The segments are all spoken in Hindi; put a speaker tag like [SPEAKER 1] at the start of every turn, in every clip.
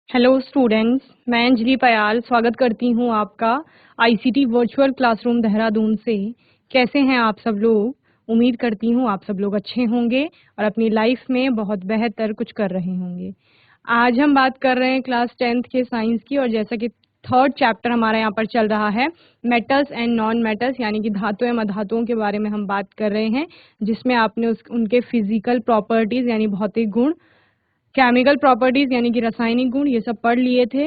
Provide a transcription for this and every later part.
[SPEAKER 1] हेलो स्टूडेंट्स, मैं अंजलि पयाल स्वागत करती हूँ आपका आईसीटी वर्चुअल क्लासरूम देहरादून से। कैसे हैं आप सब लोग? उम्मीद करती हूँ आप सब लोग अच्छे होंगे और अपनी लाइफ में बहुत बेहतर कुछ कर रहे होंगे। आज हम बात कर रहे हैं क्लास 10th के साइंस की, और जैसा कि थर्ड चैप्टर हमारा यहाँ पर चल रहा है मेटल्स एंड नॉन मेटल्स, यानी कि धातु एवं अधातुओं के बारे में हम बात कर रहे हैं, जिसमें आपने उनके फिजिकल प्रॉपर्टीज यानी भौतिक गुण, केमिकल प्रॉपर्टीज यानी कि रासायनिक गुण, ये सब पढ़ लिए थे।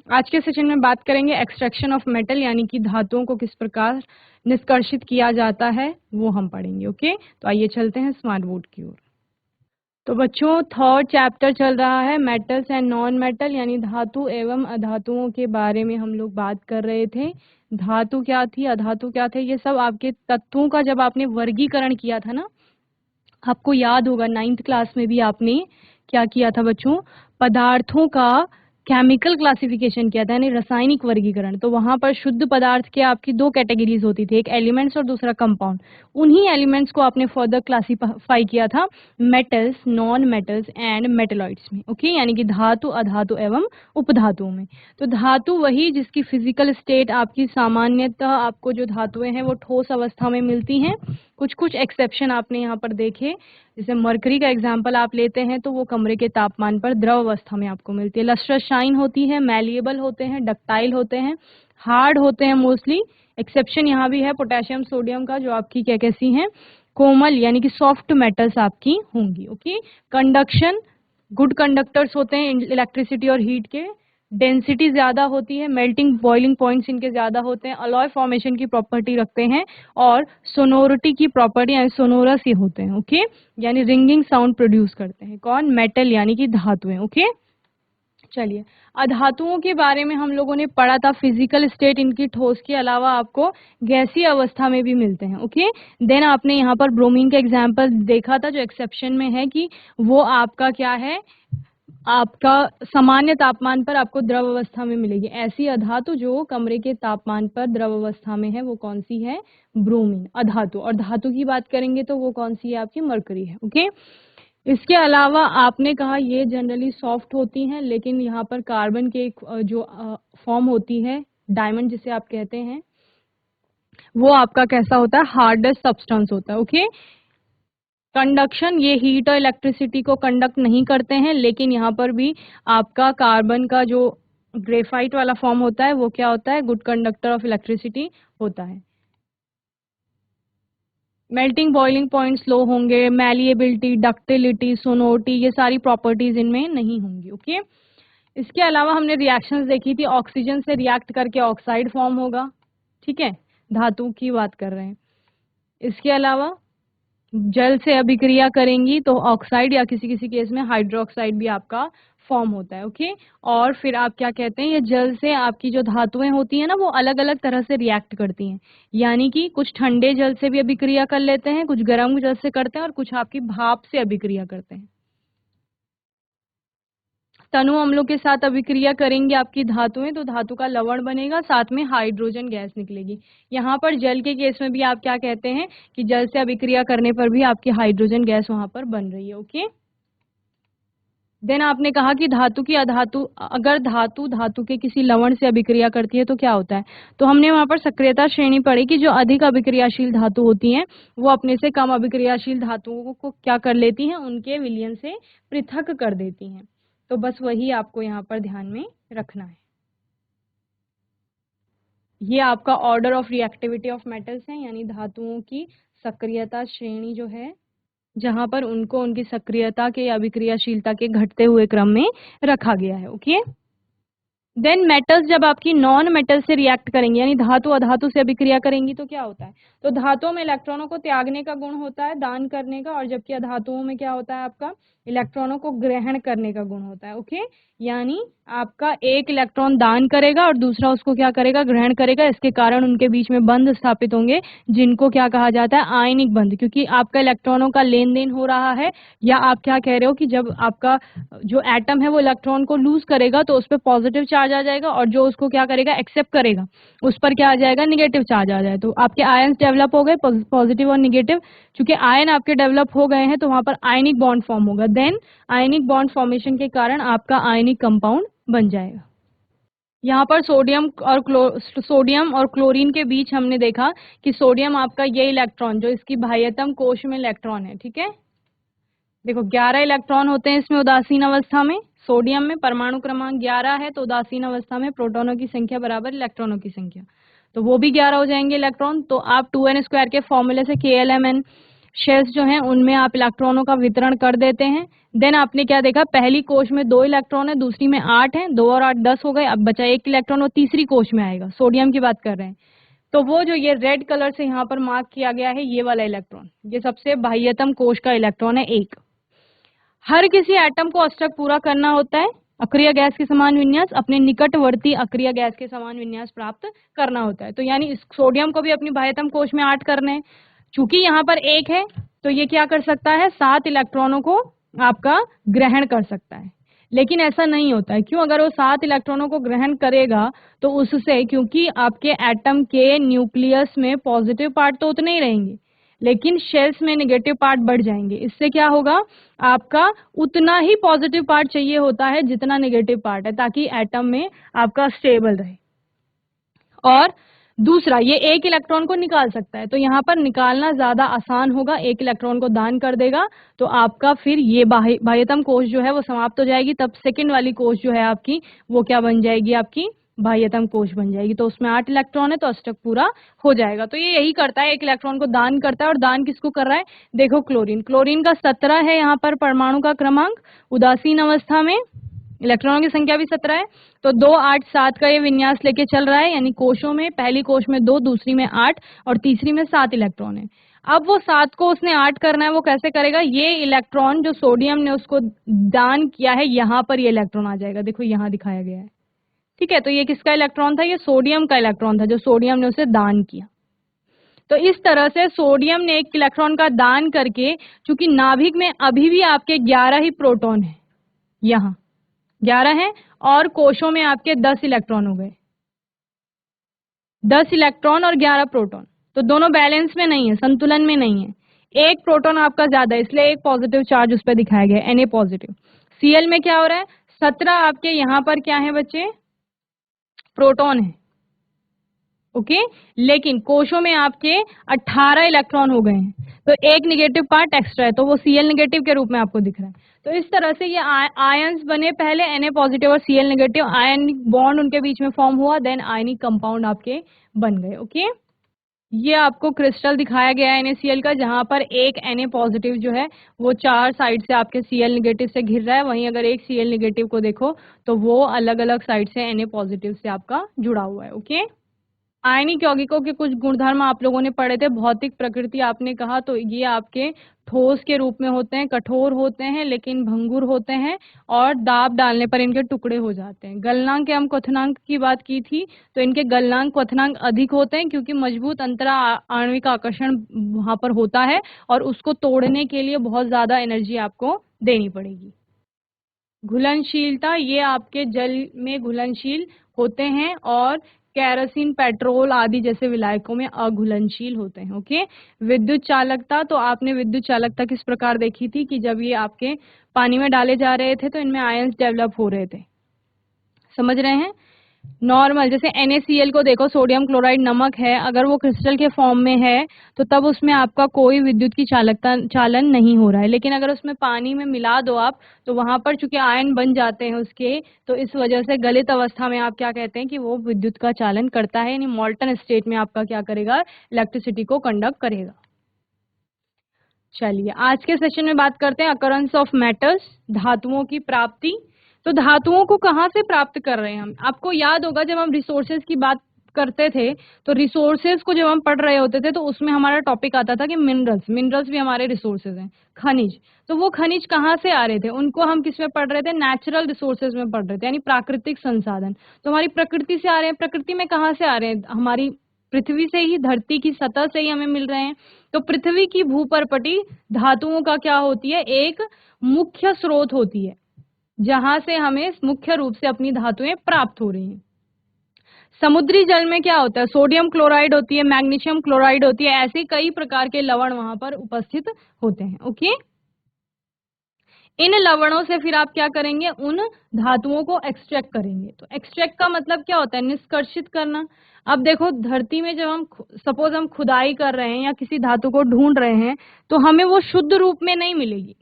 [SPEAKER 1] आज के सेशन में बात करेंगे एक्सट्रैक्शन ऑफ मेटल, यानी कि धातुओं को किस प्रकार निष्कर्षित किया जाता है, वो हम पढ़ेंगे। ओके, तो आइए चलते हैं स्मार्ट बोर्ड की ओर। तो बच्चों, थर्ड चैप्टर चल रहा है मेटल्स एंड नॉन मेटल, यानी धातु एवं अधातुओं के बारे में हम लोग बात कर रहे थे। धातु क्या थी, अधातु क्या थे, ये सब आपके तत्वों का जब आपने वर्गीकरण किया था ना, आपको याद होगा 9th क्लास में भी आपने क्या किया था बच्चों, पदार्थों का केमिकल क्लासिफिकेशन किया था, यानी रासायनिक वर्गीकरण। तो वहां पर शुद्ध पदार्थ के आपकी दो कैटेगरीज होती थी, एक एलिमेंट्स और दूसरा कंपाउंड। उन्हीं एलिमेंट्स को आपने फर्दर क्लासिफाई किया था metals, non metals and metalloids में। ओके, यानी कि धातु, अधातु एवं उपधातुओं में। तो धातु वही जिसकी फिजिकल स्टेट आपकी सामान्यतः आपको जो धातुएं हैं वो ठोस अवस्था में मिलती हैं। कुछ कुछ एक्सेप्शन आपने यहाँ पर देखे, जैसे मरकरी का एग्जाम्पल आप लेते हैं तो वो कमरे के तापमान पर द्रव अवस्था में आपको मिलती है। लस्ट्रस शाइन होती है, मैलिएबल होते हैं, डक्टाइल होते हैं, हार्ड होते हैं मोस्टली। एक्सेप्शन यहाँ भी है पोटेशियम सोडियम का, जो आपकी क्या कैसी हैं, कोमल यानी कि सॉफ्ट मेटल्स आपकी होंगी। ओके, कंडक्शन, गुड कंडक्टर्स होते हैं इलेक्ट्रिसिटी और हीट के, डेंसिटी ज्यादा होती है, मेल्टिंग बॉइलिंग पॉइंट्स इनके ज्यादा होते हैं, अलॉय फॉर्मेशन की प्रॉपर्टी रखते हैं, और सोनोरिटी की प्रॉपर्टी यानी सोनोरस ये होते हैं। ओके, यानी रिंगिंग साउंड प्रोड्यूस करते हैं। कौन? मेटल यानी कि धातुएं। ओके, चलिए, अधातुओं के बारे में हम लोगों ने पढ़ा था, फिजिकल स्टेट इनकी ठोस के अलावा आपको गैसीय अवस्था में भी मिलते हैं। ओके, देन आपने यहाँ पर ब्रोमीन का एग्जाम्पल देखा था, जो एक्सेप्शन में है कि वो आपका क्या है, आपका सामान्य तापमान पर आपको द्रव अवस्था में मिलेगी। ऐसी अधातु जो कमरे के तापमान पर द्रव अवस्था में है वो कौन सी है? ब्रोमीन अधातु। और धातु की बात करेंगे तो वो कौन सी है? आपकी मरकरी है। ओके, इसके अलावा आपने कहा ये जनरली सॉफ्ट होती हैं, लेकिन यहाँ पर कार्बन के एक जो फॉर्म होती है, डायमंड जिसे आप कहते हैं, वो आपका कैसा होता है? हार्डेस्ट सब्सटेंस होता है। ओके, कंडक्शन, ये हीट और इलेक्ट्रिसिटी को कंडक्ट नहीं करते हैं, लेकिन यहाँ पर भी आपका कार्बन का जो ग्रेफाइट वाला फॉर्म होता है वो क्या होता है? गुड कंडक्टर ऑफ इलेक्ट्रिसिटी होता है। मेल्टिंग बॉइलिंग पॉइंट लो होंगे, मैलिएबिलिटी, डक्टिलिटी, सोनोरिटी, ये सारी प्रॉपर्टीज इनमें नहीं होंगी। ओके, इसके अलावा हमने रिएक्शंस देखी थी, ऑक्सीजन से रिएक्ट करके ऑक्साइड फॉर्म होगा। ठीक है, धातु की बात कर रहे हैं। इसके अलावा जल से अभिक्रिया करेंगी तो ऑक्साइड या किसी किसी केस में हाइड्रोक्साइड भी आपका फॉर्म होता है। ओके, और फिर आप क्या कहते हैं, ये जल से आपकी जो धातुएं होती हैं ना, वो अलग अलग तरह से रिएक्ट करती हैं। यानी कि कुछ ठंडे जल से भी अभिक्रिया कर लेते हैं, कुछ गर्म जल से करते हैं, और कुछ आपकी भाप से अभिक्रिया करते हैं। तनु अम्लों के साथ अभिक्रिया करेंगे आपकी धातुएं तो धातु का लवण बनेगा, साथ में हाइड्रोजन गैस निकलेगी। यहाँ पर जल के केस में भी आप क्या कहते हैं कि जल से अभिक्रिया करने पर भी आपकी हाइड्रोजन गैस वहां पर बन रही है। ओके, देन आपने कहा कि धातु की अधातु, अगर धातु धातु के किसी लवण से अभिक्रिया करती है तो क्या होता है? तो हमने वहां पर सक्रियता श्रेणी पढ़ी कि जो अधिक अभिक्रियाशील धातु होती हैं वो अपने से कम अभिक्रियाशील धातुओं को क्या कर लेती हैं? उनके विलयन से पृथक कर देती हैं। तो बस वही आपको यहाँ पर ध्यान में रखना है। ये आपका order of reactivity of metals है, यानी धातुओं की सक्रियता श्रेणी जो है, जहां पर उनको उनकी सक्रियता के या अभिक्रियाशीलता के घटते हुए क्रम में रखा गया है। ओके, देन मेटल्स जब आपकी नॉन मेटल से रिएक्ट करेंगे, यानी धातु अधातु से अभिक्रिया करेंगी तो क्या होता है? तो धातुओं में इलेक्ट्रॉनों को त्यागने का गुण होता है, दान करने का, और जबकि अधातुओं में क्या होता है? आपका इलेक्ट्रॉनों को ग्रहण करने का गुण होता है। ओके, यानी आपका एक इलेक्ट्रॉन दान करेगा और दूसरा उसको क्या करेगा? ग्रहण करेगा। इसके कारण उनके बीच में बंध स्थापित होंगे, जिनको क्या कहा जाता है? आयनिक बंध, क्योंकि आपका इलेक्ट्रॉनों का लेन देन हो रहा है। या आप क्या कह रहे हो कि जब आपका जो एटम है वो इलेक्ट्रॉन को लूज करेगा तो उस पर पॉजिटिव चार्ज आ जाएगा, और जो उसको क्या करेगा? एक्सेप्ट करेगा, उस पर क्या आ जाएगा? निगेटिव चार्ज आ जाए। तो आपके आयन्स डेवलप हो गए, पॉजिटिव और निगेटिव। चूंकि आयन आपके डेवलप हो गए हैं तो वहां पर आयनिक बॉन्ड फॉर्म होगा। देन आयनिक बॉन्ड फॉर्मेशन के कारण आपका आयनिक कंपाउंड बन जाएगा। यहाँ पर सोडियम और क्लोरीन के बीच हमने देखा कि सोडियम आपका ये इलेक्ट्रॉन जो इसकी बाह्यतम कोश में इलेक्ट्रॉन है, ठीक है, देखो 11 इलेक्ट्रॉन होते हैं इसमें उदासीन अवस्था में। सोडियम में परमाणु क्रमांक 11 है, तो उदासीन अवस्था में प्रोटॉनों की संख्या बराबर इलेक्ट्रॉनों की संख्या, तो वो भी 11 हो जाएंगे इलेक्ट्रॉन। तो आप 2n² के फॉर्मूले से KLMN शेल्स जो हैं उनमें आप इलेक्ट्रॉनों का वितरण कर देते हैं। देन आपने क्या देखा, पहली कोश में 2 इलेक्ट्रॉन है, दूसरी में 8 है, 2 और 8 10 हो गए, अब बचा 1 इलेक्ट्रॉन, वो तीसरी कोश में आएगा, सोडियम की बात कर रहे हैं। तो वो जो ये रेड कलर से यहाँ पर मार्क किया गया है ये वाला इलेक्ट्रॉन, ये सबसे बाह्यतम कोश का इलेक्ट्रॉन है एक। हर किसी एटम को अष्टक पूरा करना होता है, अक्रिय गैस के समान विन्यास, अपने निकटवर्ती अक्रिय गैस के समान विन्यास प्राप्त करना होता है। तो यानी इस सोडियम को भी अपनी बाह्यतम कोश में 8 करने हैं। चूंकि यहाँ पर 1 है तो ये क्या कर सकता है, 7 इलेक्ट्रॉनों को आपका ग्रहण कर सकता है। लेकिन ऐसा नहीं होता है, क्यों? अगर वो 7 इलेक्ट्रॉनों को ग्रहण करेगा तो उससे, क्योंकि आपके एटम के न्यूक्लियस में पॉजिटिव पार्ट तो उतने ही रहेंगे लेकिन शेल्स में नेगेटिव पार्ट बढ़ जाएंगे। इससे क्या होगा, आपका उतना ही पॉजिटिव पार्ट चाहिए होता है जितना नेगेटिव पार्ट है, ताकि एटम में आपका स्टेबल रहे। और दूसरा, ये 1 इलेक्ट्रॉन को निकाल सकता है, तो यहाँ पर निकालना ज्यादा आसान होगा, 1 इलेक्ट्रॉन को दान कर देगा तो आपका फिर ये बाह्यतम कोश जो है वो समाप्त हो जाएगी। तब सेकंड वाली कोश जो है आपकी वो क्या बन जाएगी, आपकी बाह्यतम कोश बन जाएगी। तो उसमें 8 इलेक्ट्रॉन है तो अष्टक पूरा हो जाएगा। तो ये यही करता है, 1 इलेक्ट्रॉन को दान करता है। और दान किसको कर रहा है, देखो क्लोरीन का 17 है यहाँ पर परमाणु का क्रमांक, उदासीन अवस्था में इलेक्ट्रॉनों की संख्या भी 17 है, तो 2 8 7 का ये विन्यास लेके चल रहा है। यानी कोशों में पहली कोश में 2, दूसरी में 8 और तीसरी में 7 इलेक्ट्रॉन है। अब वो 7 को उसने 8 करना है, वो कैसे करेगा, ये इलेक्ट्रॉन जो सोडियम ने उसको दान किया है यहाँ पर ये इलेक्ट्रॉन आ जाएगा, देखो यहाँ दिखाया गया है, ठीक है। तो ये किसका इलेक्ट्रॉन था, ये सोडियम का इलेक्ट्रॉन था जो सोडियम ने उसे दान किया। तो इस तरह से सोडियम ने 1 इलेक्ट्रॉन का दान करके, चूंकि नाभिक में अभी भी आपके 11 ही प्रोटॉन है, यहाँ 11 है और कोशों में आपके 10 इलेक्ट्रॉन हो गए, 10 इलेक्ट्रॉन और 11 प्रोटॉन, तो दोनों बैलेंस में नहीं है, संतुलन में नहीं है। एक प्रोटॉन आपका ज्यादा है इसलिए एक पॉजिटिव चार्ज उस पर दिखाया गया है, Na पॉजिटिव। Cl में क्या हो रहा है, 17 आपके यहाँ पर क्या है बच्चे, प्रोटॉन है, ओके। लेकिन कोशों में आपके 18 इलेक्ट्रॉन हो गए हैं, तो एक नेगेटिव पार्ट एक्स्ट्रा है, तो वो Cl नेगेटिव के रूप में आपको दिख रहा है। तो इस तरह से ये आयंस बने, पहले Na पॉजिटिव और Cl नेगेटिव आयनिक बॉन्ड उनके बीच में फॉर्म हुआ, देन आयनिक कंपाउंड आपके बन गए, ओके। ये आपको क्रिस्टल दिखाया गया है NaCl का, जहां पर एक Na पॉजिटिव जो है वो 4 साइड से आपके Cl नेगेटिव से घिर रहा है, वहीं अगर एक Cl नेगेटिव को देखो तो वो अलग अलग साइड से Na पॉजिटिव से आपका जुड़ा हुआ है, ओके। आयनिक यौगिकों के कुछ गुणधर्म आप लोगों ने पढ़े थे, भौतिक प्रकृति आपने कहा, तो ये आपके ठोस के रूप में होते हैं, कठोर होते हैं लेकिन भंगुर होते हैं और दाब डालने पर इनके टुकड़े हो जाते हैं। गलनांक एवं क्वथनांक की बात की थी, तो इनके गलनांक क्वथनांक अधिक होते हैं क्योंकि मजबूत अंतरा आणविक आकर्षण वहां पर होता है और उसको तोड़ने के लिए बहुत ज्यादा एनर्जी आपको देनी पड़ेगी। घुलनशीलता, ये आपके जल में घुलनशील होते हैं और केरोसिन, पेट्रोल आदि जैसे विलायकों में अघुलनशील होते हैं, ओके। विद्युत चालकता, तो आपने विद्युत चालकता किस प्रकार देखी थी कि जब ये आपके पानी में डाले जा रहे थे तो इनमें आयंस डेवलप हो रहे थे, समझ रहे हैं। नॉर्मल जैसे NaCl को देखो, सोडियम क्लोराइड नमक है, अगर वो क्रिस्टल के फॉर्म में है तो तब उसमें आपका कोई विद्युत की चालन नहीं हो रहा है, लेकिन अगर उसमें पानी में मिला दो आप तो वहां पर चूंकि आयन बन जाते हैं उसके, तो इस वजह से गलित अवस्था में आप क्या कहते हैं कि वो विद्युत का चालन करता है, यानी मॉल्टन स्टेट में आपका क्या करेगा, इलेक्ट्रिसिटी को कंडक्ट करेगा। चलिए आज के सेशन में बात करते हैं अकरेंस ऑफ मेटल्स, धातुओं की प्राप्ति। तो धातुओं को कहाँ से प्राप्त कर रहे हैं हम, आपको याद होगा जब हम रिसोर्सेज की बात करते थे तो रिसोर्सेज को जब हम पढ़ रहे होते थे तो उसमें हमारा टॉपिक आता था कि मिनरल्स भी हमारे रिसोर्सेज हैं, खनिज। तो वो खनिज कहाँ से आ रहे थे, उनको हम किस में पढ़ रहे थे, नेचुरल रिसोर्सेज में पढ़ रहे थे, यानी प्राकृतिक संसाधन। तो हमारी प्रकृति से आ रहे हैं, प्रकृति में कहाँ से आ रहे हैं, हमारी पृथ्वी से ही, धरती की सतह से ही हमें मिल रहे हैं। तो पृथ्वी की भूपर्पटी धातुओं का क्या होती है, एक मुख्य स्रोत होती है जहां से हमें मुख्य रूप से अपनी धातुएं प्राप्त हो रही हैं। समुद्री जल में क्या होता है, सोडियम क्लोराइड होती है, मैग्नीशियम क्लोराइड होती है, ऐसे कई प्रकार के लवण वहां पर उपस्थित होते हैं, ओके। इन लवणों से फिर आप क्या करेंगे, उन धातुओं को एक्सट्रैक्ट करेंगे। तो एक्सट्रैक्ट का मतलब क्या होता है, निष्कर्षित करना। अब देखो धरती में जब हम सपोज हम खुदाई कर रहे हैं या किसी धातु को ढूंढ रहे हैं तो हमें वो शुद्ध रूप में नहीं मिलेगी,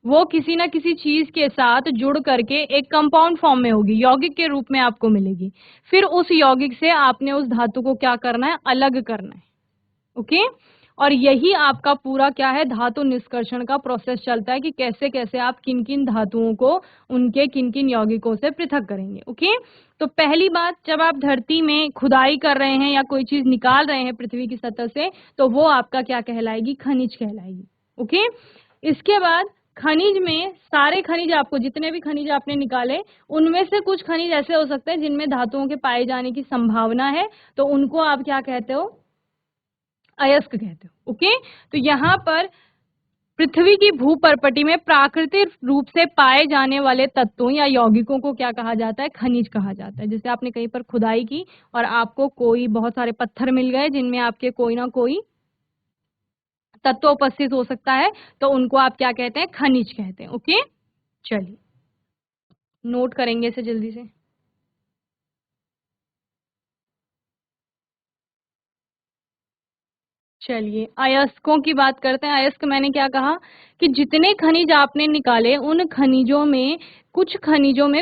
[SPEAKER 1] वो किसी ना किसी चीज के साथ जुड़ करके एक कंपाउंड फॉर्म में होगी, यौगिक के रूप में आपको मिलेगी। फिर उस यौगिक से आपने उस धातु को क्या करना है, अलग करना है। ओके, और यही आपका पूरा क्या है, धातु निष्कर्षण का प्रोसेस चलता है कि कैसे कैसे आप किन किन धातुओं को उनके किन किन यौगिकों से पृथक करेंगे। ओके, तो पहली बात, जब आप धरती में खुदाई कर रहे हैं या कोई चीज निकाल रहे हैं पृथ्वी की सतह से, तो वो आपका क्या कहलाएगी, खनिज कहलाएगी। ओके, इसके बाद खनिज में सारे खनिज, आपको जितने भी खनिज आपने निकाले उनमें से कुछ खनिज ऐसे हो सकते हैं जिनमें धातुओं के पाए जाने की संभावना है, तो उनको आप क्या कहते हो, अयस्क कहते हो। ओके, तो यहाँ पर पृथ्वी की भूपर्पटी में प्राकृतिक रूप से पाए जाने वाले तत्वों या यौगिकों को क्या कहा जाता है, खनिज कहा जाता है। जैसे आपने कहीं पर खुदाई की और आपको कोई बहुत सारे पत्थर मिल गए जिनमें आपके कोई ना कोई तत्व उपस्थित हो सकता है, तो उनको आप क्या कहते हैं, खनिज कहते हैं। ओके, चलिए नोट करेंगे इसे जल्दी से। चलिए अयस्कों की बात करते हैं। अयस्क मैंने क्या कहा कि जितने खनिज आपने निकाले उन खनिजों में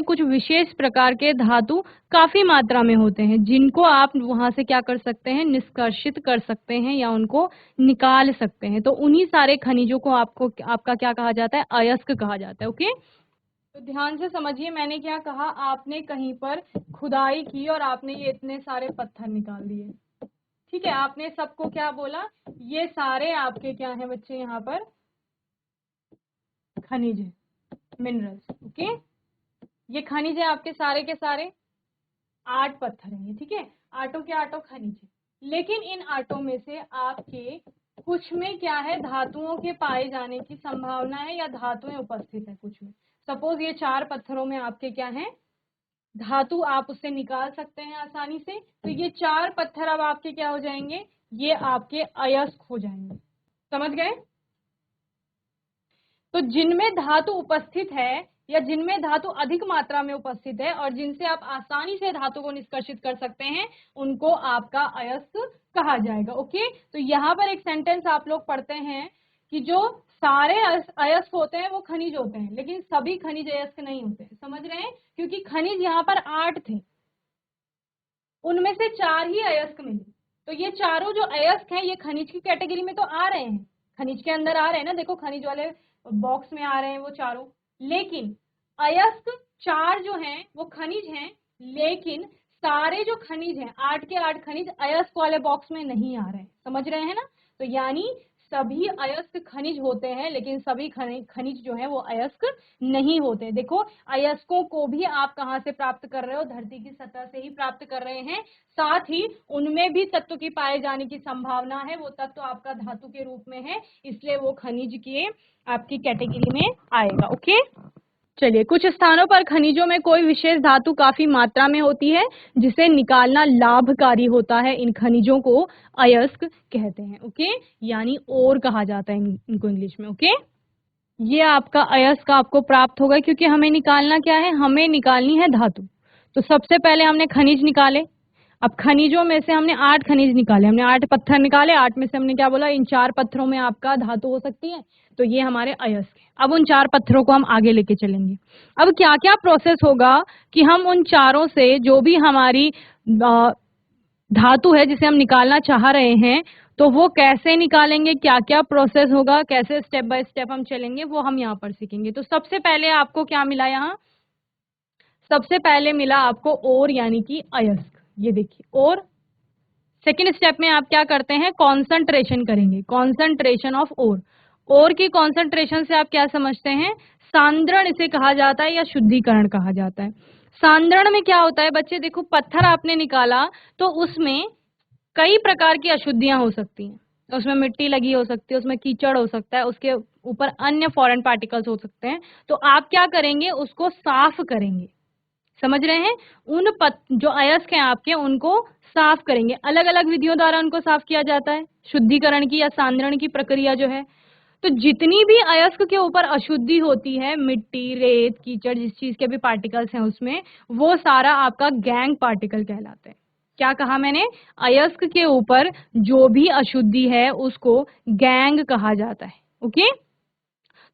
[SPEAKER 1] कुछ विशेष प्रकार के धातु काफी मात्रा में होते हैं, जिनको आप वहां से क्या कर सकते हैं, निष्कर्षित कर सकते हैं या उनको निकाल सकते हैं। तो उन्हीं सारे खनिजों को आपका क्या कहा जाता है, अयस्क कहा जाता है। ओके, तो ध्यान से समझिए, मैंने क्या कहा, आपने कहीं पर खुदाई की और आपने ये इतने सारे पत्थर निकाल दिए, ठीक है, आपने सबको क्या बोला, ये सारे आपके क्या हैं बच्चे, यहाँ पर खनिज है, मिनरल्स। ओके, ये खनिज है आपके सारे के सारे, 8 पत्थर हैं ये, ठीक है, आटों के आटों खनिज है। लेकिन इन आटों में से आपके कुछ में क्या है, धातुओं के पाए जाने की संभावना है या धातुएं उपस्थित है कुछ में। सपोज ये 4 पत्थरों में आपके क्या है, धातु आप उससे निकाल सकते हैं आसानी से। तो ये 4 पत्थर अब आपके क्या हो जाएंगे, ये आपके अयस्क हो जाएंगे। समझ गए? तो जिनमें धातु उपस्थित है या जिनमें धातु अधिक मात्रा में उपस्थित है और जिनसे आप आसानी से धातु को निष्कर्षित कर सकते हैं, उनको आपका अयस्क कहा जाएगा। ओके, तो यहाँ पर एक सेंटेंस आप लोग पढ़ते हैं कि जो सारे अयस्क होते हैं वो खनिज होते हैं, लेकिन सभी खनिज अयस्क नहीं होते। समझ रहे हैं? क्योंकि खनिज यहाँ पर 8 थे, उनमें से 4 ही अयस्क मिले। तो ये चारों जो अयस्क हैं ये खनिज की कैटेगरी में तो आ रहे हैं, खनिज के अंदर आ रहे हैं ना, देखो खनिज वाले बॉक्स में आ रहे हैं वो चारों। लेकिन अयस्क 4 जो हैं वो खनिज हैं, लेकिन सारे जो खनिज हैं 8 के 8 खनिज अयस्क वाले बॉक्स में नहीं आ रहे हैं। समझ रहे हैं ना? तो यानी सभी अयस्क खनिज होते हैं, लेकिन सभी खनिज जो है वो अयस्क नहीं होते। देखो अयस्कों को भी आप कहाँ से प्राप्त कर रहे हो, धरती की सतह से ही प्राप्त कर रहे हैं। साथ ही उनमें भी तत्व की पाए जाने की संभावना है, वो तत्व आपका धातु के रूप में है, इसलिए वो खनिज के आपकी कैटेगरी में आएगा। ओके, चलिए कुछ स्थानों पर खनिजों में कोई विशेष धातु काफी मात्रा में होती है जिसे निकालना लाभकारी होता है, इन खनिजों को अयस्क कहते हैं। ओके, यानी ओर कहा जाता है इनको इंग्लिश में। ओके, ये आपका अयस्क आपको प्राप्त होगा, क्योंकि हमें निकालना क्या है, हमें निकालनी है धातु। तो सबसे पहले हमने खनिज निकाले। अब खनिजों में से हमने 8 खनिज निकाले, हमने 8 पत्थर निकाले, 8 में से हमने क्या बोला, इन 4 पत्थरों में आपका धातु हो सकती है, तो ये हमारे अयस्क है। अब उन 4 पत्थरों को हम आगे लेके चलेंगे। अब क्या क्या प्रोसेस होगा कि हम उन चारों से जो भी हमारी धातु है जिसे हम निकालना चाह रहे हैं, तो वो कैसे निकालेंगे, क्या क्या प्रोसेस होगा, कैसे स्टेप बाय स्टेप हम चलेंगे, वो हम यहाँ पर सीखेंगे। तो सबसे पहले आपको क्या मिला, यहाँ सबसे पहले मिला आपको ओर यानी कि अयस्क, ये देखिए ओर। सेकेंड स्टेप में आप क्या करते हैं, कॉन्सेंट्रेशन करेंगे, कॉन्सेंट्रेशन ऑफ ओर। ओर की कॉन्सेंट्रेशन से आप क्या समझते हैं, सांद्रण इसे कहा जाता है या शुद्धिकरण कहा जाता है। सांद्रण में क्या होता है बच्चे, देखो पत्थर आपने निकाला तो उसमें कई प्रकार की अशुद्धियां हो सकती हैं, उसमें मिट्टी लगी हो सकती है, उसमें कीचड़ हो सकता है, उसके ऊपर अन्य फॉरेन पार्टिकल्स हो सकते हैं। तो आप क्या करेंगे, उसको साफ करेंगे। समझ रहे हैं? जो अयस्क हैं आपके उनको साफ करेंगे, अलग अलग विधियों द्वारा उनको साफ किया जाता है, शुद्धिकरण की या सांद्रण की प्रक्रिया जो है। तो जितनी भी अयस्क के ऊपर अशुद्धि होती है, मिट्टी, रेत, कीचड़, जिस चीज के भी पार्टिकल्स हैं उसमें, वो सारा आपका गैंग पार्टिकल कहलाते हैं। क्या कहा मैंने? अयस्क के ऊपर जो भी अशुद्धि है उसको गैंग कहा जाता है। ओके,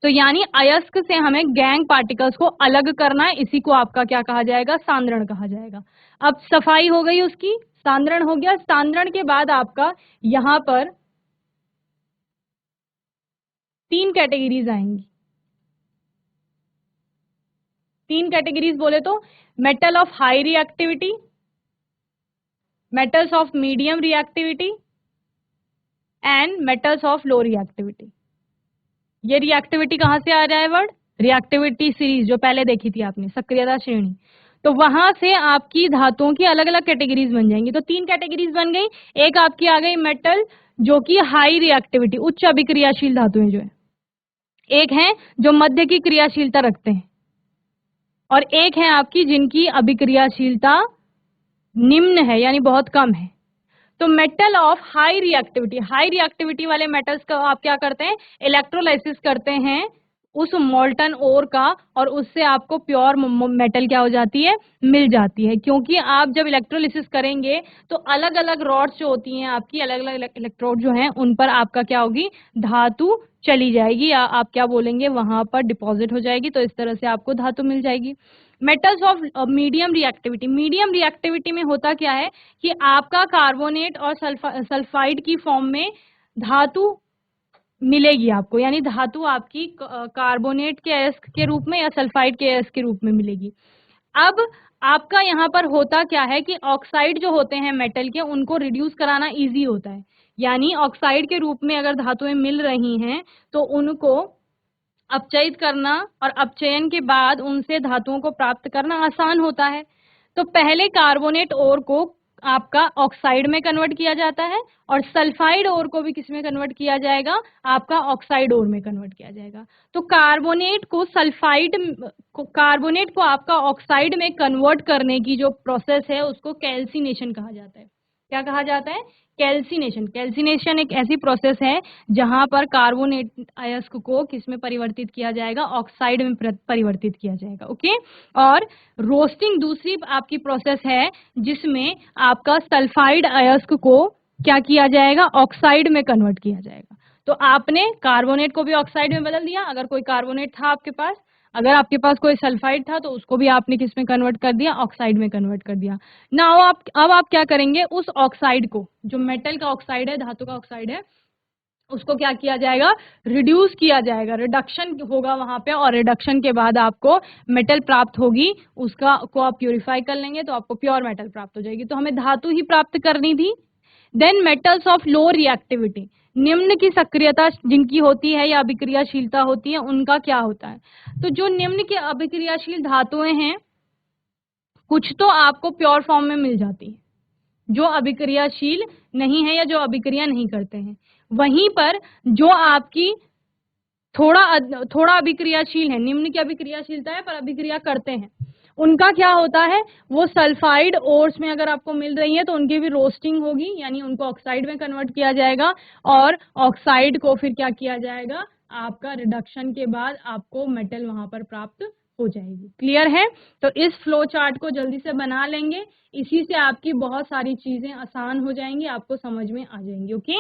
[SPEAKER 1] तो यानी अयस्क से हमें गैंग पार्टिकल्स को अलग करना है, इसी को आपका क्या कहा जाएगा? सांद्रण कहा जाएगा। अब सफाई हो गई उसकी, सांद्रण हो गया। सांद्रण के बाद आपका यहां पर 3 कैटेगरीज आएंगी। 3 कैटेगरीज बोले तो metal of high reactivity, metals of medium reactivity and metals of low reactivity. ये रिएक्टिविटी कहां से आ रहा है वर्ड? रिएक्टिविटी सीरीज जो पहले देखी थी आपने, सक्रियता श्रेणी। तो वहां से आपकी धातुओं की अलग अलग कैटेगरीज बन जाएंगी। तो 3 कैटेगरीज बन गई। एक आपकी आ गई मेटल जो कि हाई रिएक्टिविटी, उच्च अभिक्रियाशील धातुएं जो है। एक है जो मध्य की क्रियाशीलता रखते हैं, और एक है आपकी जिनकी अभिक्रियाशीलता निम्न है यानी बहुत कम है। तो मेटल ऑफ हाई रिएक्टिविटी वाले मेटल्स का आप क्या करते हैं? इलेक्ट्रोलाइसिस करते हैं उस मोल्टन ओर का, और उससे आपको प्योर मेटल क्या हो जाती है? मिल जाती है। क्योंकि आप जब इलेक्ट्रोलाइसिस करेंगे तो अलग अलग रॉड्स जो होती हैं आपकी, अलग अलग इलेक्ट्रोड जो हैं, उन पर आपका क्या होगी? धातु चली जाएगी, या आप क्या बोलेंगे, वहां पर डिपॉजिट हो जाएगी। तो इस तरह से आपको धातु मिल जाएगी। मेटल्स ऑफ मीडियम रिएक्टिविटी में होता क्या है कि आपका कार्बोनेट और सल्फाइड की फॉर्म में धातु मिलेगी आपको, यानी धातु आपकी कार्बोनेट के अयस्क के रूप में या सल्फाइड के अयस्क के रूप में मिलेगी। अब आपका यहाँ पर होता क्या है कि ऑक्साइड जो होते हैं मेटल के, उनको रिड्यूस कराना इजी होता है। यानी ऑक्साइड के रूप में अगर धातुएं मिल रही हैं तो उनको अपचयित करना और अपचयन के बाद उनसे धातुओं को प्राप्त करना आसान होता है। तो पहले कार्बोनेट ओर को आपका ऑक्साइड में कन्वर्ट किया जाता है, और सल्फाइड ओर को भी किस में कन्वर्ट किया जाएगा? आपका ऑक्साइड ओर में कन्वर्ट किया जाएगा। तो कार्बोनेट को आपका ऑक्साइड में कन्वर्ट करने की जो प्रोसेस है उसको कैल्सिनेशन कहा जाता है। क्या कहा जाता है? कैल्सिनेशन एक ऐसी प्रोसेस है जहां पर कार्बोनेट अयस्क को किस में परिवर्तित किया जाएगा? ऑक्साइड में परिवर्तित किया जाएगा। ओके, और रोस्टिंग दूसरी आपकी प्रोसेस है जिसमें आपका सल्फाइड अयस्क को क्या किया जाएगा? ऑक्साइड में कन्वर्ट किया जाएगा। तो आपने कार्बोनेट को भी ऑक्साइड में बदल दिया। अगर कोई कार्बोनेट था आपके पास, अगर आपके पास कोई सल्फाइड था, तो उसको भी आपने किस में कन्वर्ट कर दिया? ऑक्साइड में कन्वर्ट कर दिया। नाउ अब आप क्या करेंगे? उस ऑक्साइड को, जो मेटल का ऑक्साइड है, धातु का ऑक्साइड है, उसको क्या किया जाएगा? रिड्यूस किया जाएगा, रिडक्शन होगा वहां पे, और रिडक्शन के बाद आपको मेटल प्राप्त होगी। उसका को आप प्यूरिफाई कर लेंगे तो आपको प्योर मेटल प्राप्त हो जाएगी। तो हमें धातु ही प्राप्त करनी थी। Then metals of low reactivity, निम्न की सक्रियता जिनकी होती है या अभिक्रियाशीलता होती है, उनका क्या होता है? तो जो निम्न की अभिक्रियाशील धातुएं हैं, कुछ तो आपको प्योर फॉर्म में मिल जाती है जो अभिक्रियाशील नहीं है या जो अभिक्रिया नहीं करते हैं। वहीं पर जो आपकी थोड़ा अभिक्रियाशील है, निम्न की अभिक्रियाशीलता है पर अभिक्रिया करते हैं, उनका क्या होता है? वो सल्फाइड ओर्स में अगर आपको मिल रही है तो उनकी भी रोस्टिंग होगी, यानी उनको ऑक्साइड में कन्वर्ट किया जाएगा, और ऑक्साइड को फिर क्या किया जाएगा? आपका रिडक्शन के बाद आपको मेटल वहां पर प्राप्त हो जाएगी। क्लियर है? तो इस फ्लो चार्ट को जल्दी से बना लेंगे, इसी से आपकी बहुत सारी चीजें आसान हो जाएंगी, आपको समझ में आ जाएंगी। ओके,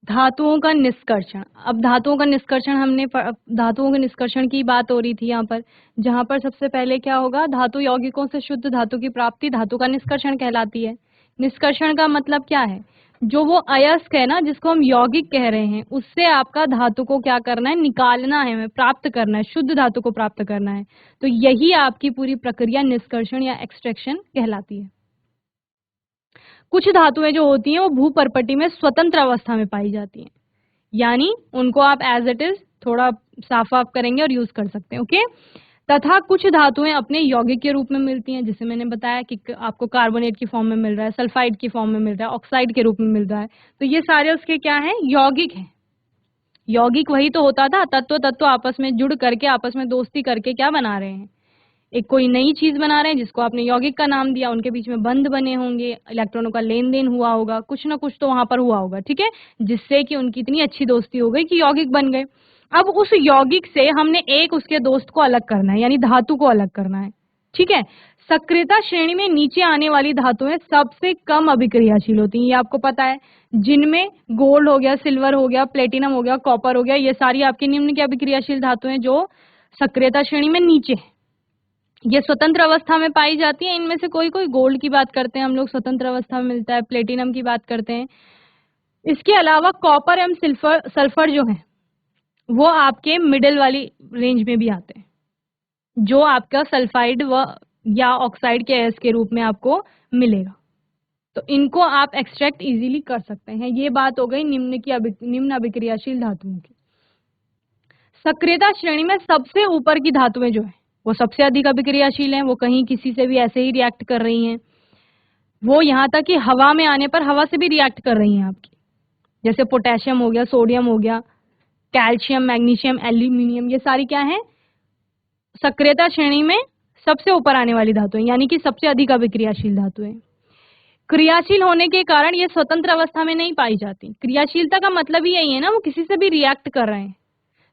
[SPEAKER 1] धातुओं का निष्कर्षण। अब धातुओं के निष्कर्षण की बात हो रही थी यहाँ पर, जहां पर सबसे पहले क्या होगा? धातु यौगिकों से शुद्ध धातु की प्राप्ति धातु का निष्कर्षण कहलाती है। निष्कर्षण का मतलब क्या है? जो वो अयस्क है ना, जिसको हम यौगिक कह रहे हैं, उससे आपका धातु को क्या करना है? निकालना है, प्राप्त करना है, शुद्ध धातु को प्राप्त करना है। तो यही आपकी पूरी प्रक्रिया निष्कर्षण या एक्सट्रैक्शन कहलाती है। कुछ धातुएं जो होती हैं वो भूपर्पटी में स्वतंत्र अवस्था में पाई जाती हैं, यानी उनको आप एज इट इज थोड़ा साफ वाफ करेंगे और यूज कर सकते हैं। ओके, तथा कुछ धातुएं अपने यौगिक के रूप में मिलती हैं, जिसे मैंने बताया कि आपको कार्बोनेट की फॉर्म में मिल रहा है, सल्फाइड की फॉर्म में मिल रहा है, ऑक्साइड के रूप में मिल रहा है। तो ये सारे उसके क्या हैं? यौगिक हैं। यौगिक वही तो होता था, तत्व आपस में जुड़ करके, आपस में दोस्ती करके क्या बना रहे हैं? एक कोई नई चीज बना रहे हैं जिसको आपने यौगिक का नाम दिया, उनके बीच में बंध बने होंगे, इलेक्ट्रॉनों का लेन देन हुआ होगा, कुछ ना कुछ तो वहां पर हुआ होगा, ठीक है, जिससे कि उनकी इतनी अच्छी दोस्ती हो गई कि यौगिक बन गए। अब उस यौगिक से हमने एक उसके दोस्त को अलग करना है, यानी धातु को अलग करना है, ठीक है। सक्रियता श्रेणी में नीचे आने वाली धातुएं सबसे कम अभिक्रियाशील होती हैं, ये आपको पता है, जिनमें गोल्ड हो गया, सिल्वर हो गया, प्लेटिनम हो गया, कॉपर हो गया, ये सारी आपकी निम्न की अभिक्रियाशील धातुएं जो सक्रियता श्रेणी में नीचे है, ये स्वतंत्र अवस्था में पाई जाती है। इनमें से कोई कोई गोल्ड की बात करते हैं हम लोग, स्वतंत्र अवस्था में मिलता है, प्लेटिनम की बात करते हैं। इसके अलावा कॉपर एवं सल्फर जो है वो आपके मिडिल वाली रेंज में भी आते हैं, जो आपका सल्फाइड व या ऑक्साइड के अयस्क के रूप में आपको मिलेगा, तो इनको आप एक्सट्रैक्ट इजीली कर सकते हैं। ये बात हो गई निम्न अभिक्रियाशील धातुओं की। सक्रियता श्रेणी में सबसे ऊपर की धातुएं जो है वो सबसे अधिक अभिक्रियाशील हैं, वो कहीं किसी से भी ऐसे ही रिएक्ट कर रही हैं, वो यहाँ तक कि हवा में आने पर हवा से भी रिएक्ट कर रही हैं आपकी, जैसे पोटेशियम हो गया, सोडियम हो गया, कैल्शियम, मैग्नीशियम, एल्यूमिनियम, ये सारी क्या है, सक्रियता श्रेणी में सबसे ऊपर आने वाली धातुएं, यानी कि सबसे अधिक अभिक्रियाशील धातुएं। क्रियाशील होने के कारण ये स्वतंत्र अवस्था में नहीं पाई जाती। क्रियाशीलता का मतलब ही यही है ना, वो किसी से भी रिएक्ट कर रहे हैं,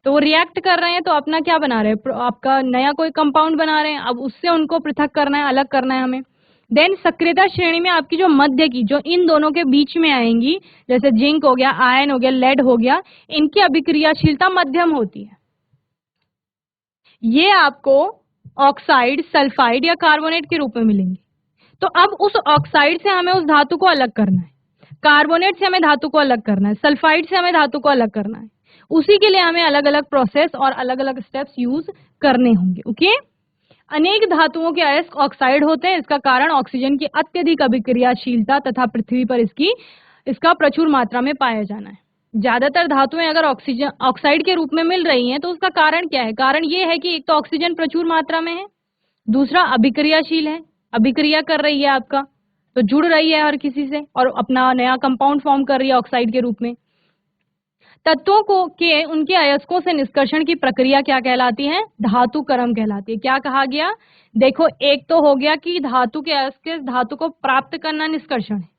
[SPEAKER 1] तो वो रिएक्ट कर रहे हैं तो अपना क्या बना रहे हैं, आपका नया कोई कंपाउंड बना रहे हैं, अब उससे उनको पृथक करना है, अलग करना है हमें। देन सक्रियता श्रेणी में आपकी जो मध्य की, जो इन दोनों के बीच में आएंगी, जैसे जिंक हो गया, आयन हो गया, लेड हो गया, इनकी अभिक्रियाशीलता मध्यम होती है। ये आपको ऑक्साइड, सल्फाइड या कार्बोनेट के रूप में मिलेंगे। तो अब उस ऑक्साइड से हमें उस धातु को अलग करना है, कार्बोनेट से हमें धातु को अलग करना है, सल्फाइड से हमें धातु को अलग करना है। उसी के लिए हमें अलग अलग प्रोसेस और अलग अलग स्टेप्स यूज करने होंगे। ओके, अनेक धातुओं के अयस्क ऑक्साइड होते हैं, इसका कारण ऑक्सीजन की अत्यधिक अभिक्रियाशीलता तथा पृथ्वी पर इसका प्रचुर मात्रा में पाया जाना है। ज्यादातर धातुएं अगर ऑक्सीजन ऑक्साइड के रूप में मिल रही हैं तो उसका कारण क्या है, कारण ये है कि एक तो ऑक्सीजन प्रचुर मात्रा में है, दूसरा अभिक्रियाशील है, अभिक्रिया कर रही है आपका, तो जुड़ रही है हर किसी से और अपना नया कंपाउंड फॉर्म कर रही है ऑक्साइड के रूप में। तत्वों को के उनके अयस्कों से निष्कर्षण की प्रक्रिया क्या कहलाती है, धातुकर्म कहलाती है। क्या कहा गया, देखो एक तो हो गया कि धातु के अयस्क से धातु को प्राप्त करना निष्कर्षण है,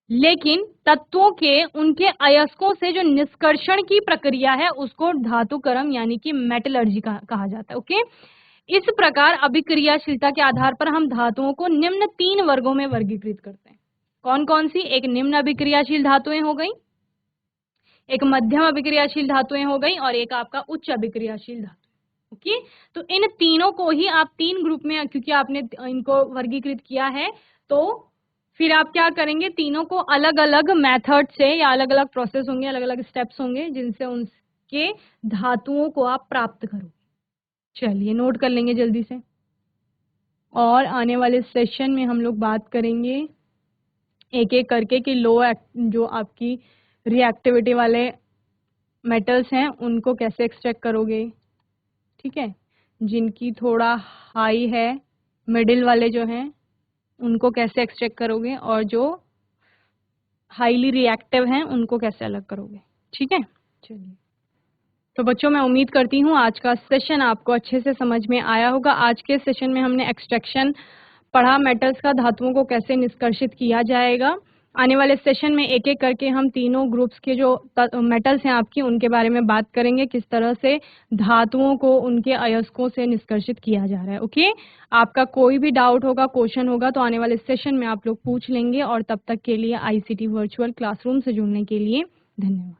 [SPEAKER 1] लेकिन तत्वों के उनके अयस्कों से जो निष्कर्षण की प्रक्रिया है उसको धातुकर्म यानी कि मेटलर्जी कहा जाता है। ओके, इस प्रकार अभिक्रियाशीलता के आधार पर हम धातुओं को निम्न 3 वर्गों में वर्गीकृत करते हैं। कौन कौन सी, एक निम्न अभिक्रियाशील धातुएं हो गई, एक मध्यम अभिक्रियाशील धातुएं हो गई और एक आपका उच्च अभिक्रियाशील धातु। ओके, तो इन तीनों को ही आप 3 ग्रुप में, क्योंकि आपने इनको वर्गीकृत किया है, तो फिर आप क्या करेंगे, तीनों को अलग अलग मेथड से या अलग अलग प्रोसेस होंगे, अलग अलग स्टेप्स होंगे जिनसे उनके धातुओं को आप प्राप्त करोगे। चलिए नोट कर लेंगे जल्दी से, और आने वाले सेशन में हम लोग बात करेंगे एक एक करके कि जो आपकी रिएक्टिविटी वाले मेटल्स हैं उनको कैसे एक्सट्रैक्ट करोगे, ठीक है, जिनकी थोड़ा हाई है, मिडिल वाले जो हैं उनको कैसे एक्सट्रैक्ट करोगे, और जो हाईली रिएक्टिव हैं उनको कैसे अलग करोगे, ठीक है। चलिए, तो बच्चों मैं उम्मीद करती हूँ आज का सेशन आपको अच्छे से समझ में आया होगा। आज के सेशन में हमने एक्सट्रैक्शन पढ़ा, मेटल्स का धातुओं को कैसे निष्कर्षित किया जाएगा। आने वाले सेशन में एक एक करके हम तीनों ग्रुप्स के जो मेटल्स हैं आपकी उनके बारे में बात करेंगे, किस तरह से धातुओं को उनके अयस्कों से निष्कर्षित किया जा रहा है। ओके, आपका कोई भी डाउट होगा, क्वेश्चन होगा तो आने वाले सेशन में आप लोग पूछ लेंगे, और तब तक के लिए ICT वर्चुअल क्लासरूम से जुड़ने के लिए धन्यवाद।